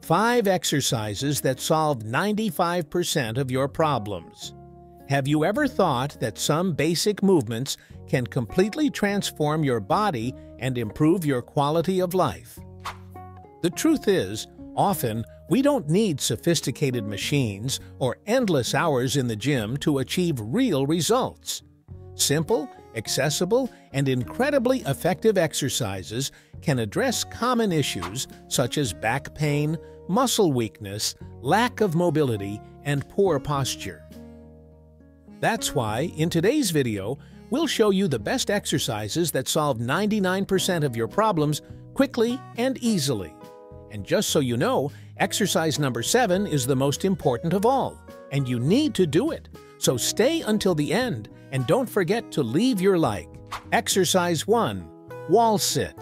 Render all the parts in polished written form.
5 exercises that solve 95% of your problems. Have you ever thought that some basic movements can completely transform your body and improve your quality of life? The truth is, often we don't need sophisticated machines or endless hours in the gym to achieve real results. Simple, accessible, and incredibly effective exercises can address common issues such as back pain, muscle weakness, lack of mobility, and poor posture. That's why, in today's video, we'll show you the best exercises that solve 99% of your problems quickly and easily. And just so you know, exercise number 7 is the most important of all, and you need to do it. So stay until the end, and don't forget to leave your like. Exercise 1. Wall sit.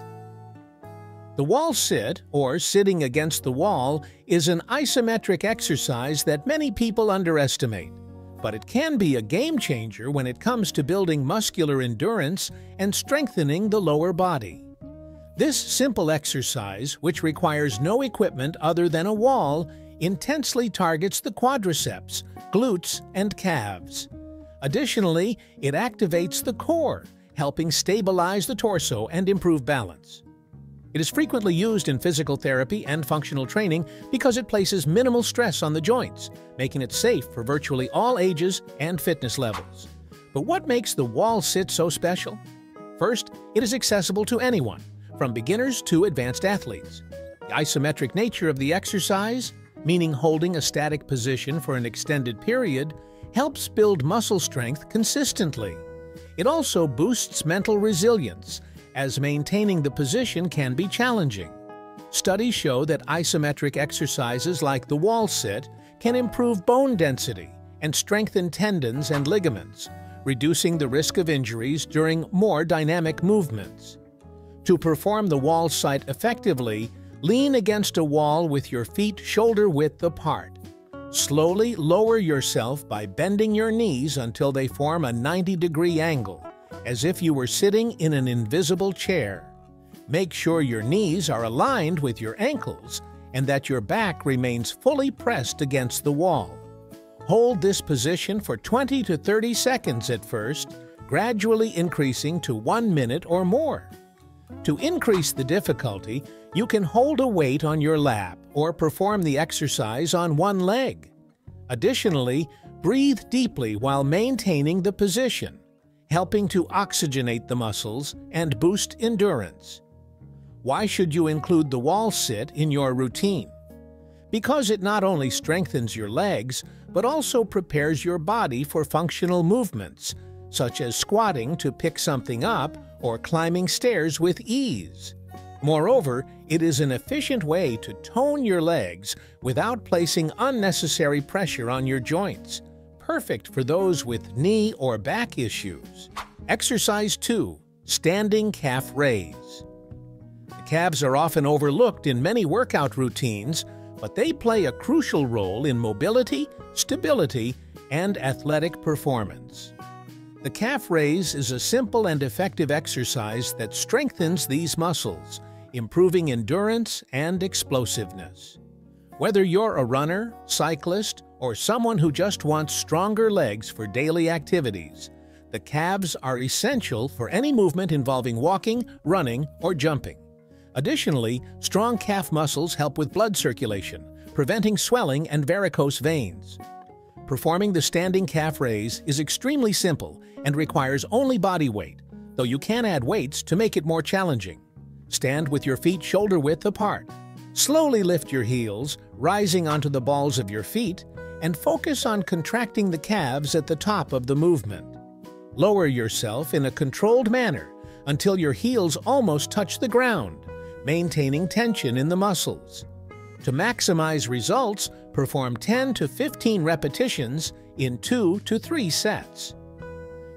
The wall sit, or sitting against the wall, is an isometric exercise that many people underestimate. But it can be a game changer when it comes to building muscular endurance and strengthening the lower body. This simple exercise, which requires no equipment other than a wall, intensely targets the quadriceps, glutes, and calves. Additionally, it activates the core, helping stabilize the torso and improve balance. It is frequently used in physical therapy and functional training because it places minimal stress on the joints, making it safe for virtually all ages and fitness levels. But what makes the wall sit so special? First, it is accessible to anyone, from beginners to advanced athletes. The isometric nature of the exercise, meaning holding a static position for an extended period, helps build muscle strength consistently. It also boosts mental resilience, as maintaining the position can be challenging. Studies show that isometric exercises like the wall sit can improve bone density and strengthen tendons and ligaments, reducing the risk of injuries during more dynamic movements. To perform the wall sit effectively, lean against a wall with your feet shoulder-width apart. Slowly lower yourself by bending your knees until they form a 90-degree angle, as if you were sitting in an invisible chair. Make sure your knees are aligned with your ankles and that your back remains fully pressed against the wall. Hold this position for 20 to 30 seconds at first, gradually increasing to 1 minute or more. To increase the difficulty, you can hold a weight on your lap or perform the exercise on one leg. Additionally, breathe deeply while maintaining the position, helping to oxygenate the muscles and boost endurance. Why should you include the wall sit in your routine? Because it not only strengthens your legs, but also prepares your body for functional movements, such as squatting to pick something up or climbing stairs with ease. Moreover, it is an efficient way to tone your legs without placing unnecessary pressure on your joints. Perfect for those with knee or back issues. Exercise 2. Standing calf raise. The calves are often overlooked in many workout routines, but they play a crucial role in mobility, stability, and athletic performance. The calf raise is a simple and effective exercise that strengthens these muscles, improving endurance and explosiveness. Whether you're a runner, cyclist, or someone who just wants stronger legs for daily activities, the calves are essential for any movement involving walking, running, or jumping. Additionally, strong calf muscles help with blood circulation, preventing swelling and varicose veins. Performing the standing calf raise is extremely simple and requires only body weight, though you can add weights to make it more challenging. Stand with your feet shoulder-width apart. Slowly lift your heels, rising onto the balls of your feet, and focus on contracting the calves at the top of the movement. Lower yourself in a controlled manner until your heels almost touch the ground, maintaining tension in the muscles. To maximize results, perform 10 to 15 repetitions in 2 to 3 sets.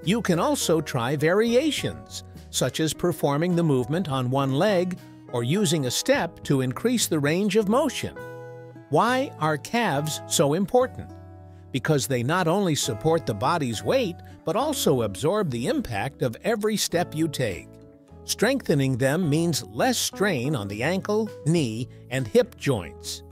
You can also try variations, such as performing the movement on one leg or using a step to increase the range of motion. Why are calves so important? Because they not only support the body's weight, but also absorb the impact of every step you take. Strengthening them means less strain on the ankle, knee, and hip joints.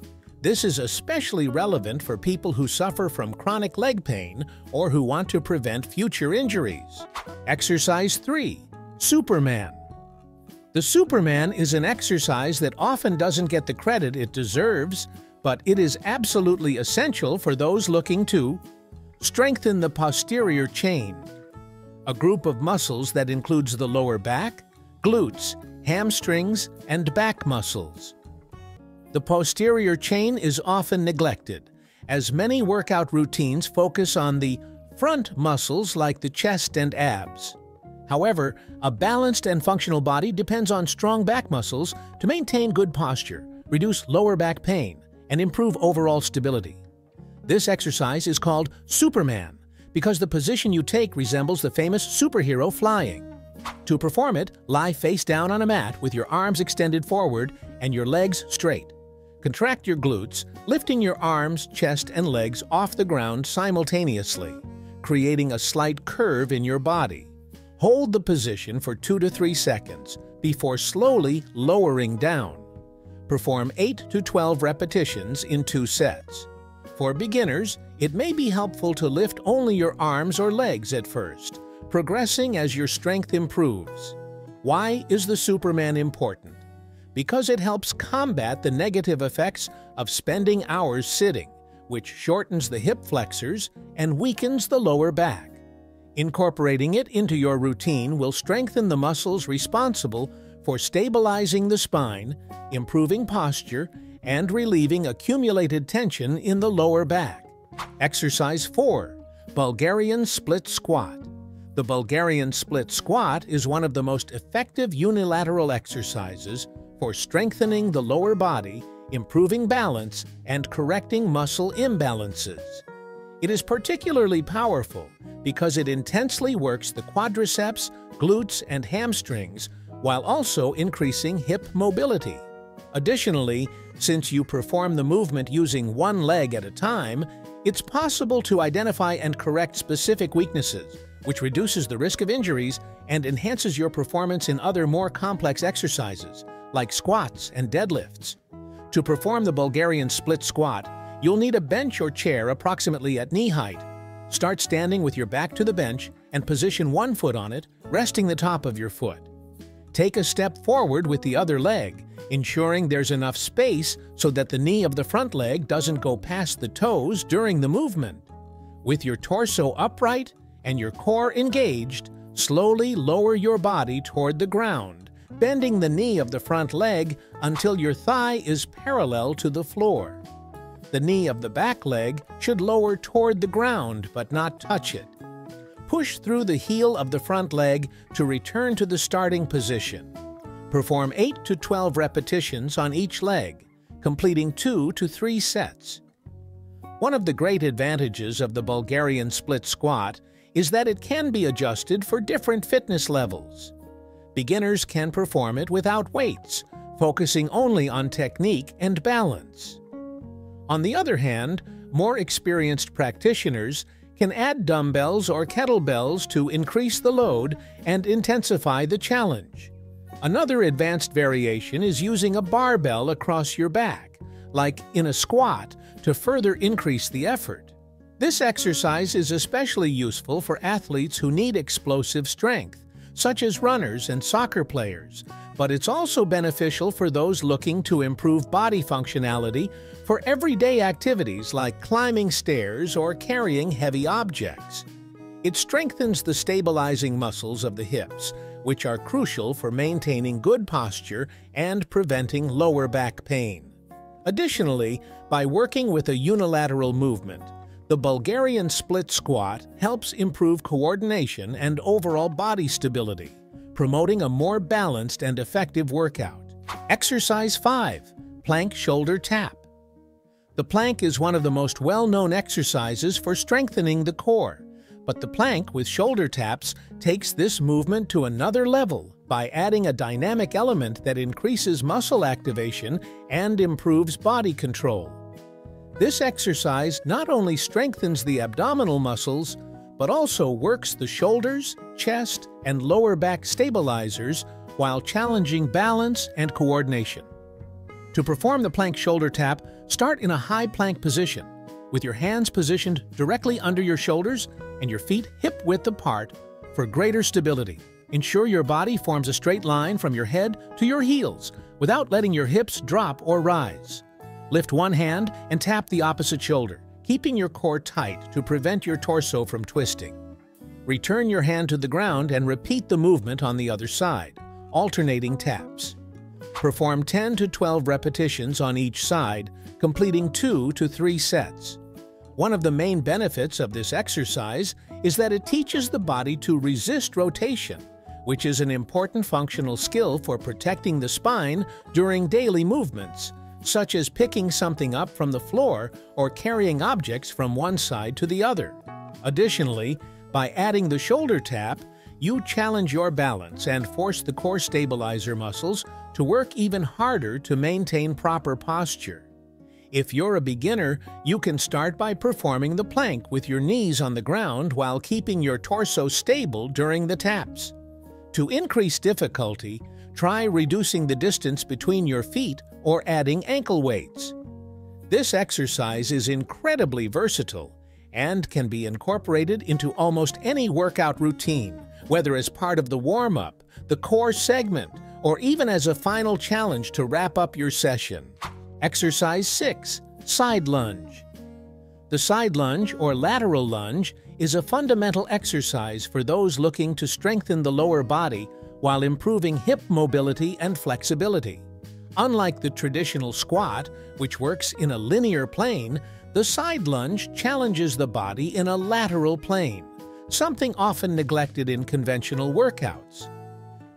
This is especially relevant for people who suffer from chronic leg pain or who want to prevent future injuries. Exercise 3. Superman. The Superman is an exercise that often doesn't get the credit it deserves, but it is absolutely essential for those looking to strengthen the posterior chain, a group of muscles that includes the lower back, glutes, hamstrings, and back muscles. The posterior chain is often neglected, as many workout routines focus on the front muscles like the chest and abs. However, a balanced and functional body depends on strong back muscles to maintain good posture, reduce lower back pain, and improve overall stability. This exercise is called Superman because the position you take resembles the famous superhero flying. To perform it, lie face down on a mat with your arms extended forward and your legs straight. Contract your glutes, lifting your arms, chest, and legs off the ground simultaneously, creating a slight curve in your body. Hold the position for 2 to 3 seconds before slowly lowering down. Perform 8 to 12 repetitions in 2 sets. For beginners, it may be helpful to lift only your arms or legs at first, progressing as your strength improves. Why is the Superman important? Because it helps combat the negative effects of spending hours sitting, which shortens the hip flexors and weakens the lower back. Incorporating it into your routine will strengthen the muscles responsible for stabilizing the spine, improving posture, and relieving accumulated tension in the lower back. Exercise 4. Bulgarian Split Squat. The Bulgarian Split Squat is one of the most effective unilateral exercises for strengthening the lower body, improving balance, and correcting muscle imbalances. It is particularly powerful because it intensely works the quadriceps, glutes, and hamstrings while also increasing hip mobility. Additionally, since you perform the movement using one leg at a time, it's possible to identify and correct specific weaknesses, which reduces the risk of injuries and enhances your performance in other more complex exercises, like squats and deadlifts. To perform the Bulgarian split squat, you'll need a bench or chair approximately at knee height. Start standing with your back to the bench and position one foot on it, resting the top of your foot. Take a step forward with the other leg, ensuring there's enough space so that the knee of the front leg doesn't go past the toes during the movement. With your torso upright and your core engaged, slowly lower your body toward the ground, bending the knee of the front leg until your thigh is parallel to the floor. The knee of the back leg should lower toward the ground but not touch it. Push through the heel of the front leg to return to the starting position. Perform 8 to 12 repetitions on each leg, completing 2 to 3 sets. One of the great advantages of the Bulgarian split squat is that it can be adjusted for different fitness levels. Beginners can perform it without weights, focusing only on technique and balance. On the other hand, more experienced practitioners can add dumbbells or kettlebells to increase the load and intensify the challenge. Another advanced variation is using a barbell across your back, like in a squat, to further increase the effort. This exercise is especially useful for athletes who need explosive strength, such as runners and soccer players, but it's also beneficial for those looking to improve body functionality for everyday activities like climbing stairs or carrying heavy objects. It strengthens the stabilizing muscles of the hips, which are crucial for maintaining good posture and preventing lower back pain. Additionally, by working with a unilateral movement, the Bulgarian split squat helps improve coordination and overall body stability, promoting a more balanced and effective workout. Exercise 5. Plank Shoulder Tap. The plank is one of the most well-known exercises for strengthening the core, but the plank with shoulder taps takes this movement to another level by adding a dynamic element that increases muscle activation and improves body control. This exercise not only strengthens the abdominal muscles, but also works the shoulders, chest, and lower back stabilizers while challenging balance and coordination. To perform the plank shoulder tap, start in a high plank position, with your hands positioned directly under your shoulders and your feet hip-width apart for greater stability. Ensure your body forms a straight line from your head to your heels without letting your hips drop or rise. Lift one hand and tap the opposite shoulder, keeping your core tight to prevent your torso from twisting. Return your hand to the ground and repeat the movement on the other side, alternating taps. Perform 10 to 12 repetitions on each side, completing 2 to 3 sets. One of the main benefits of this exercise is that it teaches the body to resist rotation, which is an important functional skill for protecting the spine during daily movements, such as picking something up from the floor or carrying objects from one side to the other. Additionally, by adding the shoulder tap, you challenge your balance and force the core stabilizer muscles to work even harder to maintain proper posture. If you're a beginner, you can start by performing the plank with your knees on the ground while keeping your torso stable during the taps. To increase difficulty, try reducing the distance between your feet or adding ankle weights. This exercise is incredibly versatile and can be incorporated into almost any workout routine, whether as part of the warm-up, the core segment, or even as a final challenge to wrap up your session. Exercise 6. Side Lunge. The side lunge or lateral lunge is a fundamental exercise for those looking to strengthen the lower body while improving hip mobility and flexibility. Unlike the traditional squat, which works in a linear plane, the side lunge challenges the body in a lateral plane, something often neglected in conventional workouts.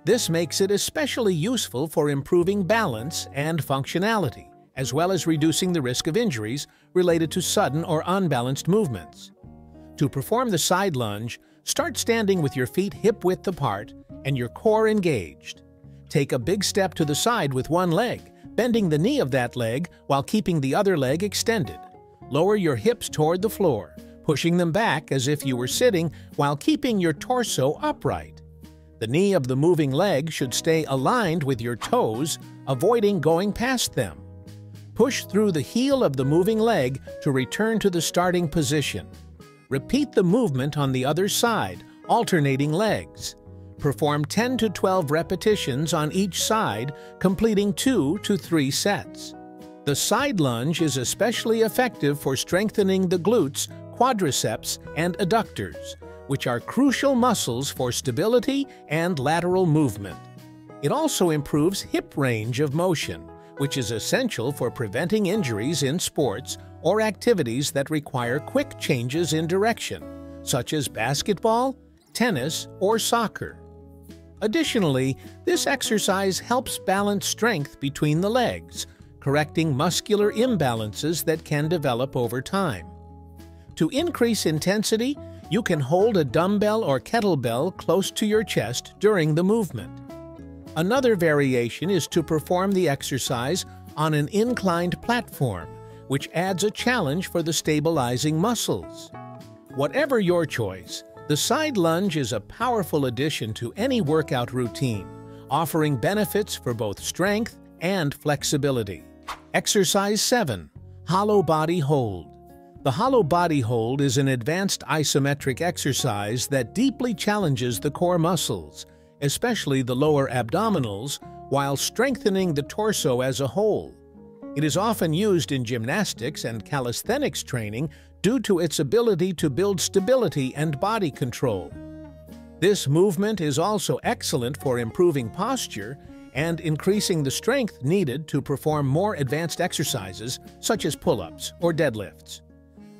This makes it especially useful for improving balance and functionality, as well as reducing the risk of injuries related to sudden or unbalanced movements. To perform the side lunge, start standing with your feet hip-width apart and your core engaged. Take a big step to the side with one leg, bending the knee of that leg while keeping the other leg extended. Lower your hips toward the floor, pushing them back as if you were sitting while keeping your torso upright. The knee of the moving leg should stay aligned with your toes, avoiding going past them. Push through the heel of the moving leg to return to the starting position. Repeat the movement on the other side, alternating legs. Perform 10 to 12 repetitions on each side, completing 2 to 3 sets. The side lunge is especially effective for strengthening the glutes, quadriceps, and adductors, which are crucial muscles for stability and lateral movement. It also improves hip range of motion, which is essential for preventing injuries in sports or activities that require quick changes in direction, such as basketball, tennis, or soccer. Additionally, this exercise helps balance strength between the legs, correcting muscular imbalances that can develop over time. To increase intensity, you can hold a dumbbell or kettlebell close to your chest during the movement. Another variation is to perform the exercise on an inclined platform, which adds a challenge for the stabilizing muscles. Whatever your choice, the side lunge is a powerful addition to any workout routine, offering benefits for both strength and flexibility. Exercise 7. Hollow Body Hold. The hollow body hold is an advanced isometric exercise that deeply challenges the core muscles, especially the lower abdominals, while strengthening the torso as a whole. It is often used in gymnastics and calisthenics training due to its ability to build stability and body control. This movement is also excellent for improving posture and increasing the strength needed to perform more advanced exercises such as pull-ups or deadlifts.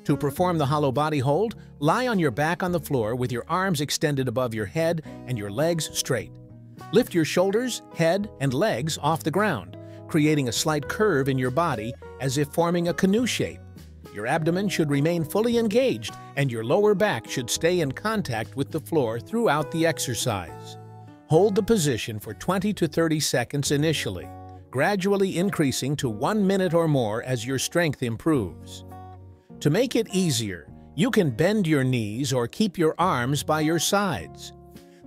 To perform the hollow body hold, lie on your back on the floor with your arms extended above your head and your legs straight. Lift your shoulders, head, and legs off the ground, creating a slight curve in your body as if forming a canoe shape. Your abdomen should remain fully engaged and your lower back should stay in contact with the floor throughout the exercise. Hold the position for 20 to 30 seconds initially, gradually increasing to 1 minute or more as your strength improves. To make it easier, you can bend your knees or keep your arms by your sides.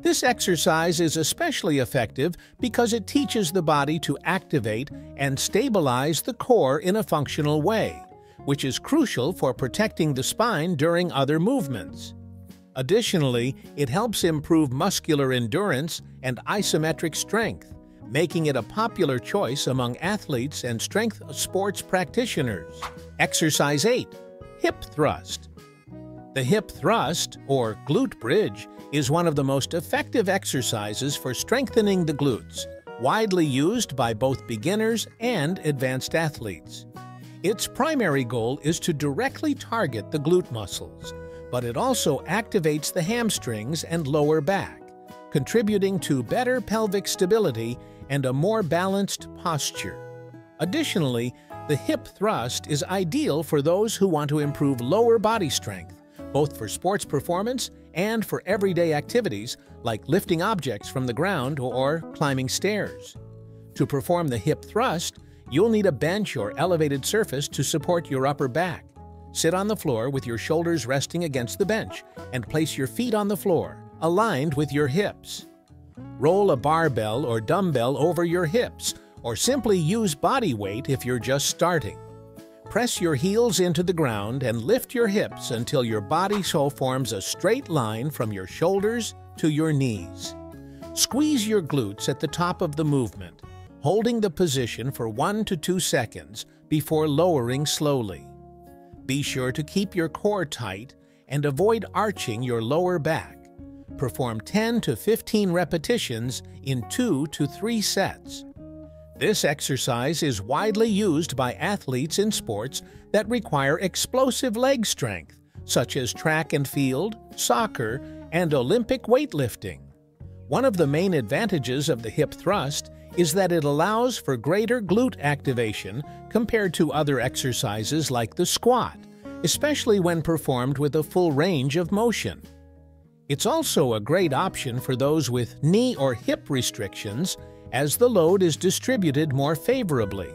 This exercise is especially effective because it teaches the body to activate and stabilize the core in a functional way, which is crucial for protecting the spine during other movements. Additionally, it helps improve muscular endurance and isometric strength, making it a popular choice among athletes and strength sports practitioners. Exercise 8. Hip Thrust. The hip thrust, or glute bridge, is one of the most effective exercises for strengthening the glutes, widely used by both beginners and advanced athletes. Its primary goal is to directly target the glute muscles, but it also activates the hamstrings and lower back, contributing to better pelvic stability and a more balanced posture. Additionally, the hip thrust is ideal for those who want to improve lower body strength, both for sports performance and for everyday activities like lifting objects from the ground or climbing stairs. To perform the hip thrust, you'll need a bench or elevated surface to support your upper back. Sit on the floor with your shoulders resting against the bench and place your feet on the floor, aligned with your hips. Roll a barbell or dumbbell over your hips, or simply use body weight if you're just starting. Press your heels into the ground and lift your hips until your body forms a straight line from your shoulders to your knees. Squeeze your glutes at the top of the movement, holding the position for 1 to 2 seconds before lowering slowly. Be sure to keep your core tight and avoid arching your lower back. Perform 10 to 15 repetitions in 2 to 3 sets. This exercise is widely used by athletes in sports that require explosive leg strength, such as track and field, soccer, and Olympic weightlifting. One of the main advantages of the hip thrust is that it allows for greater glute activation compared to other exercises like the squat, especially when performed with a full range of motion. It's also a great option for those with knee or hip restrictions, as the load is distributed more favorably.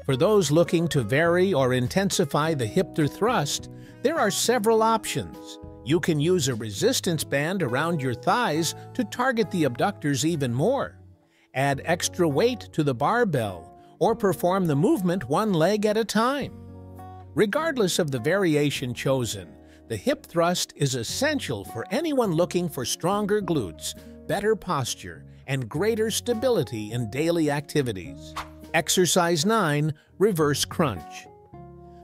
For those looking to vary or intensify the hip thrust, there are several options. You can use a resistance band around your thighs to target the abductors even more. Add extra weight to the barbell, or perform the movement one leg at a time. Regardless of the variation chosen, the hip thrust is essential for anyone looking for stronger glutes, better posture, and greater stability in daily activities. Exercise 9. Reverse Crunch.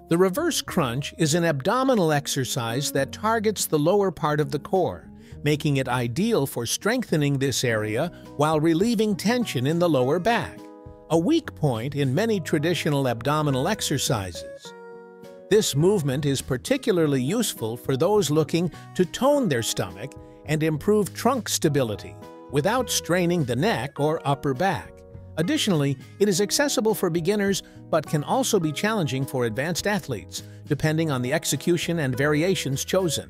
The reverse crunch is an abdominal exercise that targets the lower part of the core, making it ideal for strengthening this area while relieving tension in the lower back, a weak point in many traditional abdominal exercises. This movement is particularly useful for those looking to tone their stomach and improve trunk stability without straining the neck or upper back. Additionally, it is accessible for beginners but can also be challenging for advanced athletes, depending on the execution and variations chosen.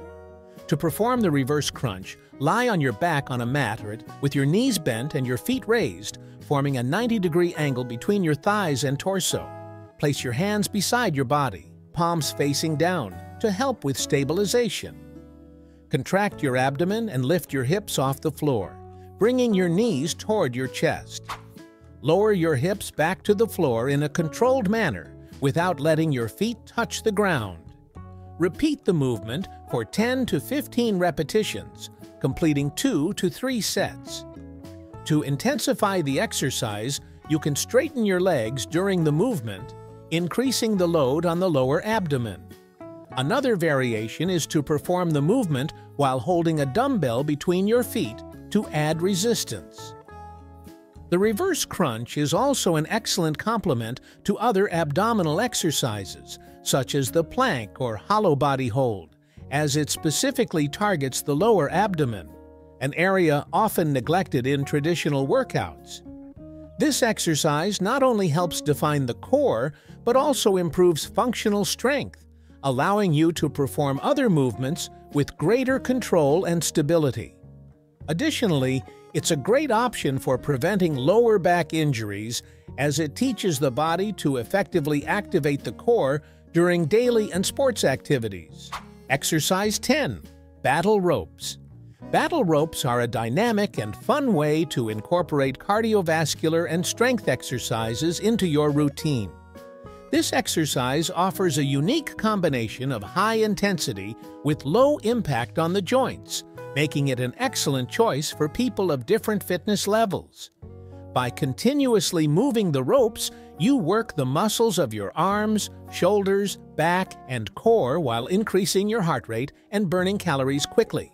To perform the reverse crunch, lie on your back on a mat with your knees bent and your feet raised, forming a 90-degree angle between your thighs and torso. Place your hands beside your body, palms facing down, to help with stabilization. Contract your abdomen and lift your hips off the floor, bringing your knees toward your chest. Lower your hips back to the floor in a controlled manner without letting your feet touch the ground. Repeat the movement for 10 to 15 repetitions, completing 2 to 3 sets. To intensify the exercise, you can straighten your legs during the movement, increasing the load on the lower abdomen. Another variation is to perform the movement while holding a dumbbell between your feet to add resistance. The reverse crunch is also an excellent complement to other abdominal exercises, such as the plank or hollow body hold, as it specifically targets the lower abdomen, an area often neglected in traditional workouts. This exercise not only helps define the core, but also improves functional strength, allowing you to perform other movements with greater control and stability. Additionally, it's a great option for preventing lower back injuries, as it teaches the body to effectively activate the core during daily and sports activities. Exercise 10. Battle Ropes. Battle ropes are a dynamic and fun way to incorporate cardiovascular and strength exercises into your routine. This exercise offers a unique combination of high intensity with low impact on the joints, making it an excellent choice for people of different fitness levels. By continuously moving the ropes, you work the muscles of your arms, shoulders, back, and core while increasing your heart rate and burning calories quickly.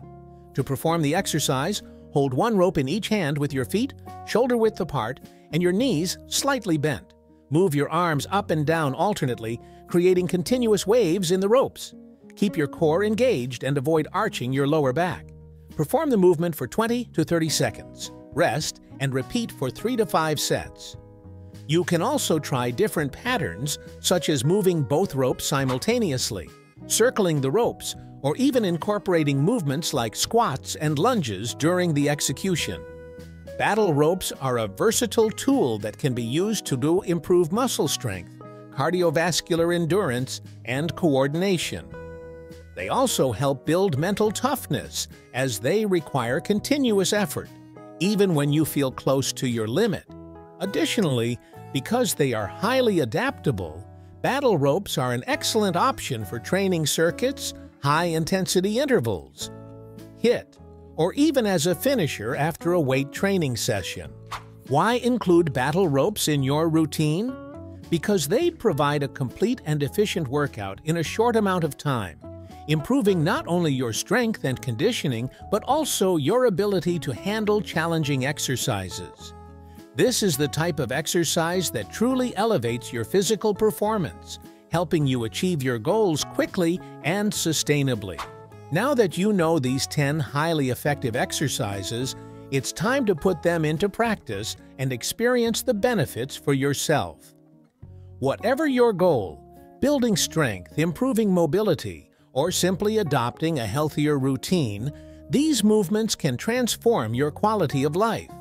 To perform the exercise, hold one rope in each hand with your feet shoulder-width apart and your knees slightly bent. Move your arms up and down alternately, creating continuous waves in the ropes. Keep your core engaged and avoid arching your lower back. Perform the movement for 20 to 30 seconds. Rest and repeat for 3 to 5 sets. You can also try different patterns, such as moving both ropes simultaneously, circling the ropes, or even incorporating movements like squats and lunges during the execution. Battle ropes are a versatile tool that can be used to improve muscle strength, cardiovascular endurance, and coordination. They also help build mental toughness as they require continuous effort, even when you feel close to your limit. Additionally, because they are highly adaptable, battle ropes are an excellent option for training circuits, high-intensity intervals, HIIT, or even as a finisher after a weight training session. Why include battle ropes in your routine? Because they provide a complete and efficient workout in a short amount of time, improving not only your strength and conditioning, but also your ability to handle challenging exercises. This is the type of exercise that truly elevates your physical performance, helping you achieve your goals quickly and sustainably. Now that you know these 10 highly effective exercises, it's time to put them into practice and experience the benefits for yourself. Whatever your goal, building strength, improving mobility, or simply adopting a healthier routine, these movements can transform your quality of life.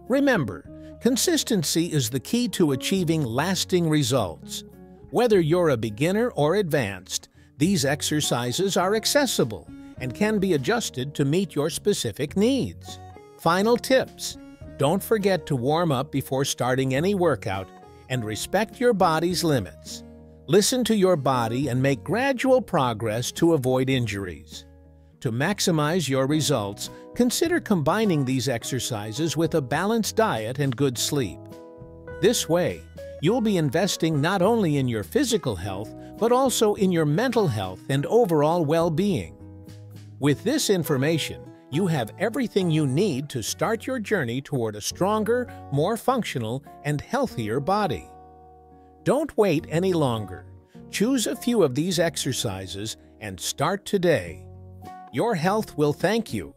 Remember, consistency is the key to achieving lasting results. Whether you're a beginner or advanced, these exercises are accessible and can be adjusted to meet your specific needs. Final tips: don't forget to warm up before starting any workout and respect your body's limits. Listen to your body and make gradual progress to avoid injuries. To maximize your results, consider combining these exercises with a balanced diet and good sleep. This way, you'll be investing not only in your physical health, but also in your mental health and overall well-being. With this information, you have everything you need to start your journey toward a stronger, more functional, and healthier body. Don't wait any longer. Choose a few of these exercises and start today. Your health will thank you.